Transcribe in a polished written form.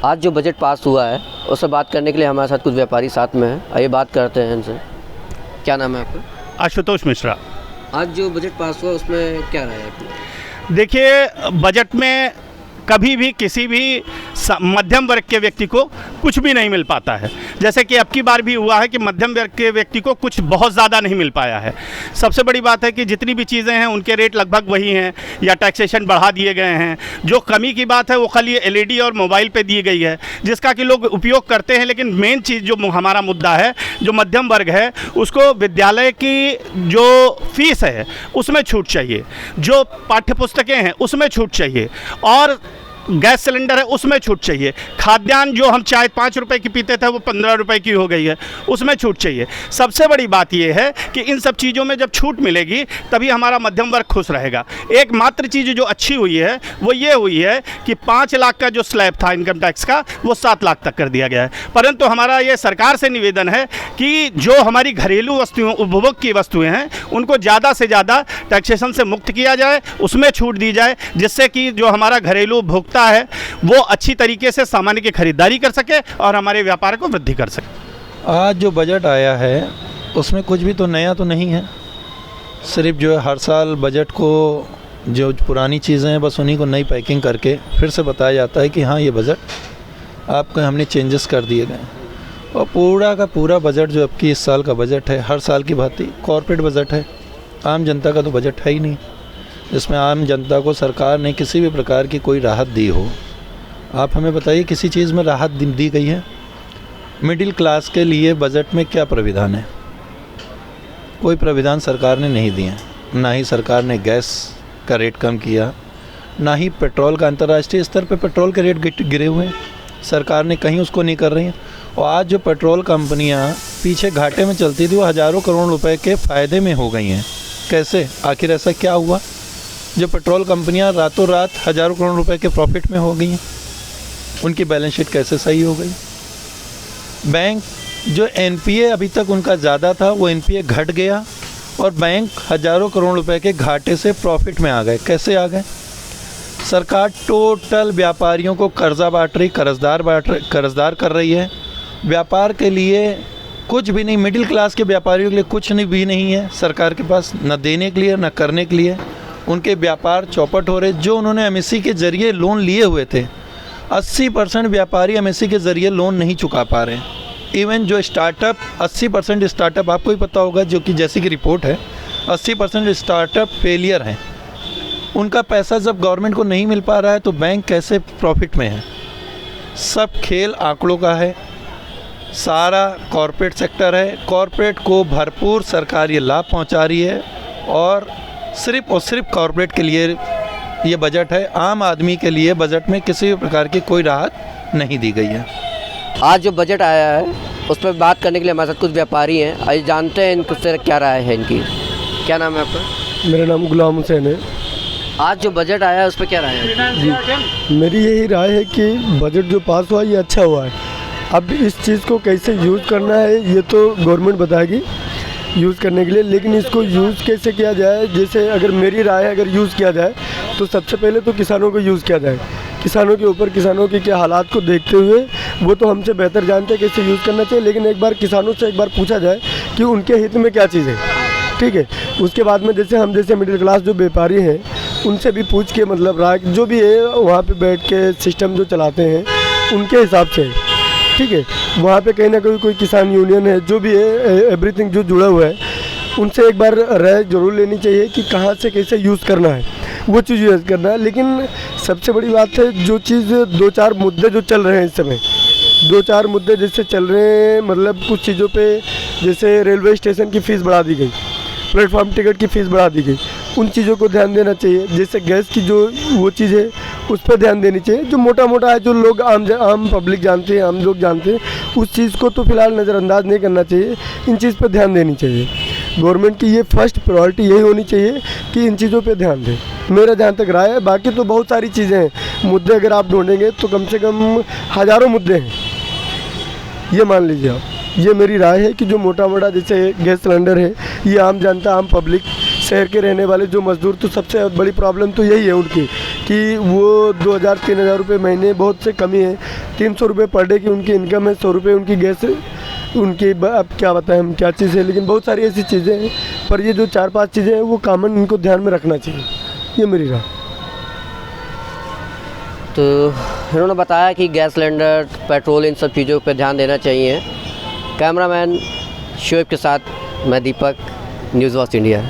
आज जो budget pass हुआ है उससे बात करने के लिए हमारे साथ कुछ व्यापारी साथ में हैं। आइए बात करते हैं इनसे। क्या नाम है आपका? आशुतोष मिश्रा। आज जो बजट पास हुआ उसमें क्या राय है आपकी? देखिए, बजट में कभी भी किसी भी मध्यम वर्ग के व्यक्ति को कुछ भी नहीं मिल पाता है। जैसे कि अब की बार भी हुआ है कि मध्यम वर्ग के व्यक्ति को कुछ बहुत ज़्यादा नहीं मिल पाया है। सबसे बड़ी बात है कि जितनी भी चीज़ें हैं उनके रेट लगभग वही हैं या टैक्सेशन बढ़ा दिए गए हैं। जो कमी की बात है वो खाली एलईडी और मोबाइल पे दी गई है, जिसका कि लोग उपयोग करते हैं। लेकिन मेन चीज़ जो हमारा मुद्दा है, जो मध्यम वर्ग है, उसको विद्यालय की जो फीस है उसमें छूट चाहिए, जो पाठ्य पुस्तकें हैं उसमें छूट चाहिए, और गैस सिलेंडर है उसमें छूट चाहिए। खाद्यान्न जो हम चाय 5 रुपए की पीते थे वो 15 रुपए की हो गई है, उसमें छूट चाहिए। सबसे बड़ी बात ये है कि इन सब चीज़ों में जब छूट मिलेगी तभी हमारा मध्यम वर्ग खुश रहेगा। एकमात्र चीज़ जो अच्छी हुई है वो ये हुई है कि 5 लाख का जो स्लैब था इनकम टैक्स का वो 7 लाख तक कर दिया गया है। परंतु हमारा ये सरकार से निवेदन है कि जो हमारी घरेलू वस्तुओं, उपभोग की वस्तुएँ हैं, उनको ज़्यादा से ज़्यादा टैक्सेशन से मुक्त किया जाए, उसमें छूट दी जाए, जिससे कि जो हमारा घरेलू उपभोक्ता है वो अच्छी तरीके से सामान की खरीदारी कर सके और हमारे व्यापार को वृद्धि कर सके। आज जो बजट आया है उसमें कुछ भी तो नया तो नहीं है। सिर्फ जो है हर साल बजट को जो पुरानी चीज़ें हैं बस उन्हीं को नई पैकिंग करके फिर से बताया जाता है कि हाँ ये बजट आपको हमने चेंजेस कर दिए गए। और पूरा का पूरा बजट जो अब की इस साल का बजट है, हर साल की भांति कॉर्पोरेट बजट है। आम जनता का तो बजट है ही नहीं, जिसमें आम जनता को सरकार ने किसी भी प्रकार की कोई राहत दी हो। आप हमें बताइए किसी चीज़ में राहत दी गई है? मिडिल क्लास के लिए बजट में क्या प्राविधान है? कोई प्राविधान सरकार ने नहीं दिए। ना ही सरकार ने गैस का रेट कम किया, ना ही पेट्रोल का अंतर्राष्ट्रीय स्तर पर पेट्रोल के रेट गिरे हुए हैं। सरकार ने कहीं उसको नहीं कर रही है। और आज जो पेट्रोल कंपनियां पीछे घाटे में चलती थी वो हज़ारों करोड़ रुपए के फ़ायदे में हो गई हैं। कैसे? आखिर ऐसा क्या हुआ जो पेट्रोल कंपनियां रातों रात हज़ारों करोड़ रुपए के प्रॉफिट में हो गई हैं? उनकी बैलेंस शीट कैसे सही हो गई? बैंक जो एनपीए अभी तक उनका ज़्यादा था वो एनपीए घट गया और बैंक हज़ारों करोड़ रुपए के घाटे से प्रॉफिट में आ गए। कैसे आ गए? सरकार टोटल व्यापारियों को कर्जा बांट रही, कर्जदार कर रही है। व्यापार के लिए कुछ भी नहीं, मिडिल क्लास के व्यापारियों के लिए कुछ भी नहीं है सरकार के पास, न देने के लिए न करने के लिए। उनके व्यापार चौपट हो रहे। जो उन्होंने एमएससी के ज़रिए लोन लिए हुए थे, 80% व्यापारी एमएससी के ज़रिए लोन नहीं चुका पा रहे हैं। इवन जो स्टार्टअप, 80% स्टार्टअप, आपको ही पता होगा, जो कि जैसी की रिपोर्ट है, 80% स्टार्टअप फेलियर हैं। उनका पैसा जब गवर्नमेंट को नहीं मिल पा रहा है तो बैंक कैसे प्रॉफिट में है? सब खेल आंकड़ों का है। सारा कॉरपोरेट सेक्टर है। कॉरपोरेट को भरपूर सरकार ये लाभ पहुँचा रही है और सिर्फ कॉरपोरेट के लिए ये बजट है। आम आदमी के लिए बजट में किसी भी प्रकार की कोई राहत नहीं दी गई है। आज जो बजट आया है उस पर बात करने के लिए हमारे साथ कुछ व्यापारी हैं। आइए जानते हैं इनसे क्या राय है इनकी। क्या नाम है आपका? मेरा नाम गुलाम हुसैन है। आज जो बजट आया है उस पर क्या राय है? जी, मेरी यही राय है कि बजट जो पास हुआ ये अच्छा हुआ है। अब इस चीज़ को कैसे यूज़ करना है ये तो गवर्नमेंट बताएगी यूज़ करने के लिए, लेकिन इसको यूज़ कैसे किया जाए, जैसे अगर मेरी राय है, अगर यूज़ किया जाए तो सबसे पहले तो किसानों को यूज़ किया जाए। किसानों के ऊपर, किसानों के क्या हालात को देखते हुए वो तो हमसे बेहतर जानते हैं कैसे यूज़ करना चाहिए, लेकिन एक बार किसानों से एक बार पूछा जाए कि उनके हित में क्या चीज़ है, ठीक है। उसके बाद में जैसे हम जैसे मिडिल क्लास जो व्यापारी हैं उनसे भी पूछ के, मतलब राय जो भी है वहाँ पर बैठ के सिस्टम जो चलाते हैं उनके हिसाब से, ठीक है। वहाँ पे कहीं ना कहीं कोई किसान यूनियन है, जो भी है, एवरीथिंग जो जुड़ा हुआ है, उनसे एक बार राय जरूर लेनी चाहिए कि कहाँ से कैसे यूज़ करना है, वो चीज़ यूज़ करना है। लेकिन सबसे बड़ी बात है जो चीज़ 2-4 मुद्दे जो चल रहे हैं इस समय, 2-4 मुद्दे जैसे चल रहे हैं, मतलब कुछ चीज़ों पे जैसे रेलवे स्टेशन की फ़ीस बढ़ा दी गई, प्लेटफॉर्म टिकट की फ़ीस बढ़ा दी गई, उन चीज़ों को ध्यान देना चाहिए। जैसे गैस की जो वो चीज़ है उस पर ध्यान देनी चाहिए। जो मोटा मोटा है, जो लोग आम पब्लिक जानते हैं, आम लोग जानते हैं, उस चीज़ को तो फिलहाल नज़रअंदाज नहीं करना चाहिए। इन चीज़ पर ध्यान देनी चाहिए। गवर्नमेंट की ये फर्स्ट प्रायोरिटी यही होनी चाहिए कि इन चीज़ों पे ध्यान दें, मेरा जहाँ तक राय है। बाकी तो बहुत सारी चीज़ें हैं, मुद्दे अगर आप ढूंढेंगे तो कम से कम हज़ारों मुद्दे हैं, ये मान लीजिए आप। ये मेरी राय है कि जो मोटा मोटा जैसे गैस सिलेंडर है, ये आम जनता, आम पब्लिक शहर के रहने वाले जो मज़दूर, तो सबसे बड़ी प्रॉब्लम तो यही है उनकी कि वो 2000-3000 रुपये महीने बहुत से कमी है। 300 रुपये पर डे की उनकी इनकम है, 100 रुपये उनकी गैस उनकी, अब क्या बताएं हम क्या चीज़ है, लेकिन बहुत सारी ऐसी चीज़ें हैं। पर ये जो 4-5 चीज़ें हैं वो कॉमन इनको ध्यान में रखना चाहिए, ये मेरी राय। तो इन्होंने बताया कि गैस सिलेंडर, पेट्रोल, इन सब चीज़ों पर ध्यान देना चाहिए। कैमरामैन शोएब के साथ मैं दीपक, न्यूज़ वॉच इंडिया।